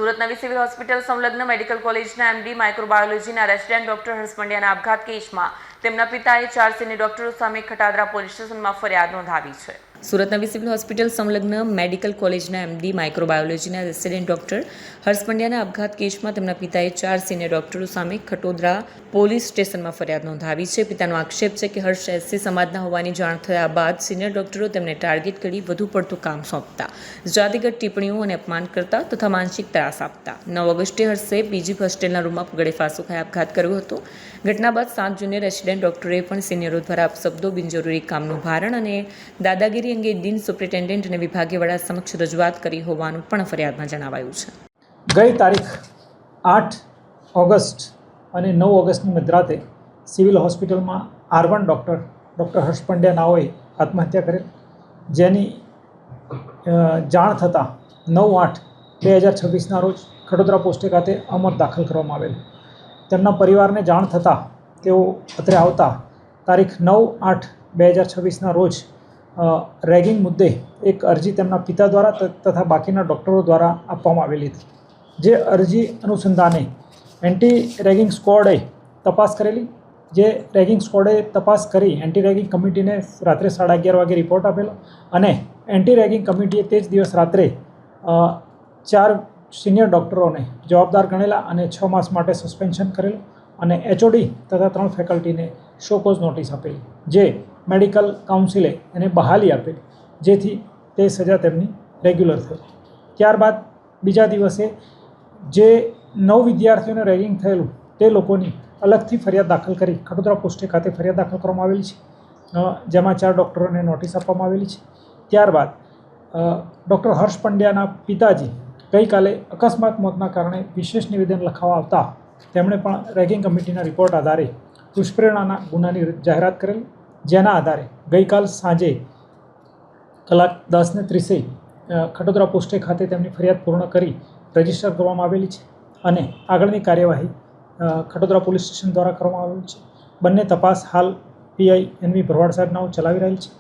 સુરત નવી civil hospital સંલગ્ન medical કોલેજના એમડી માઇક્રોબાયોલોજીના રેસિડેન્ટ ડોક્ટર હર્ષ પંડ્યાના આપઘાત કેસમાં તેમના પિતાએ 4 સિનિયર ડોક્ટરો સામે ખટાદરા પોલીસ સ્ટેશનમાં ફરિયાદ નોંધાવી છે. સુરત નવી સિવિલ હોસ્પિટલ સંલગ્ન મેડિકલ કોલેજના એમડી માઇક્રોબાયોલોજીના રેસિડેન્ટ ડોક્ટર હર્ષ પંડ્યાના આપઘાત કેસમાં તેમના પિતાએ 4 સિનિયર ડોક્ટરો સામે ખટોદરા પોલીસ સ્ટેશનમાં ફરિયાદ નોંધાવી છે. પિતાનો આક્ષેપ છે કે હર્ષ એસસી સમાજના હોવાની જાણ થયા બાદ સિનિયર ડોક્ટરો તેમને ટાર્ગેટ કરી વધુ પડતું કામ સોંપતા, જાતિગત ટિપ્પણીઓ અને અપમાન કરતા તથા માનસિક ત્રાસ આપતા. 9 ઓગસ્ટે હર્ષે પીજી હોસ્ટેલના રૂમમાં ગળે ફાંસો ખાઈ આપઘાત કર્યો હતો. ઘટના બાદ 7 જુનિયર રેસિડેન્ટ ડોક્ટરોએ પણ સિનિયરો દ્વારા અપશબ્દો, બિનજરૂરી કામનું ભારણ અને દાદાગીરી અંગે ડીન સુપ્રિન્ટેન્ડન્ટ અને વિભાગીય વડા સમક્ષ રજૂઆત કરી હોવાનું પણ ફરિયાદમાં જણાવાયું છે. ગઈ તારીખ 8 ઓગસ્ટ અને 9 ઓગસ્ટની મધરાતે સિવિલ હોસ્પિટલમાં R1 ડૉક્ટર હર્ષ પંડ્યા નાઓએ આત્મહત્યા કરેલ, જેની જાણ થતાં 9/8/2026ના રોજ ખટોદરા પોસ્ટે ખાતે અમર દાખલ કરવામાં આવેલ. તેમના પરિવારને જાણ થતાં તેઓ અત્રે આવતા તારીખ 9/8/2026ના રોજ રેગિંગ મુદ્દે એક અરજી તેમના પિતા દ્વારા તથા બાકીના ડૉક્ટરો દ્વારા આપવામાં આવેલી હતી. જે અરજી અનુસંધાને એન્ટી રેગિંગ સ્ક્વોડે તપાસ કરેલી. જે રેગિંગ સ્ક્વોડે તપાસ કરી એન્ટી રેગિંગ કમિટીને રાત્રે 11:30 વાગે રિપોર્ટ આપેલો અને એન્ટી રેગિંગ કમિટીએ તે જ દિવસ રાત્રે 4 સિનિયર ડૉક્ટરોને જવાબદાર ગણેલા અને 6 માસ માટે સસ્પેન્શન કરેલું અને HOD તથા 3 ફેકલ્ટીને શો કોઝ નોટિસ આપેલી, જે મેડિકલ કાઉન્સિલે એને બહાલી આપેલી, જેથી તે સજા તેમની રેગ્યુલર થઈ. ત્યારબાદ બીજા દિવસે જે 9 વિદ્યાર્થીઓને રેગિંગ થયેલું તે લોકોની અલગથી ફરિયાદ દાખલ કરી ખટોદરા પોસ્ટે ખાતે ફરિયાદ દાખલ કરવામાં આવેલી છે, જેમાં 4 ડૉક્ટરોને નોટિસ આપવામાં આવેલી છે. ત્યારબાદ ડૉક્ટર હર્ષ પંડ્યાના પિતાજી ગઈકાલે અકસ્માત મોતના કારણે વિશેષ નિવેદન લખાવવા આવતા તેમણે પણ રેગિંગ કમિટીના રિપોર્ટ આધારે દુષ્પ્રેરણાના ગુનાની જાહેરાત કરેલી, જેના આધારે ગઈકાલ સાંજે કલાક 10:30 ખટોદરા પોસ્ટે ખાતે તેમની ફરિયાદ પૂર્ણ કરી રજીસ્ટર કરવામાં આવેલી છે અને આગળની કાર્યવાહી ખટોદરા પોલીસ સ્ટેશન દ્વારા કરવામાં આવેલી છે. બંને તપાસ હાલ PI NV ભરવાડ સાહેબ નાઓ ચલાવી રહેલ છે.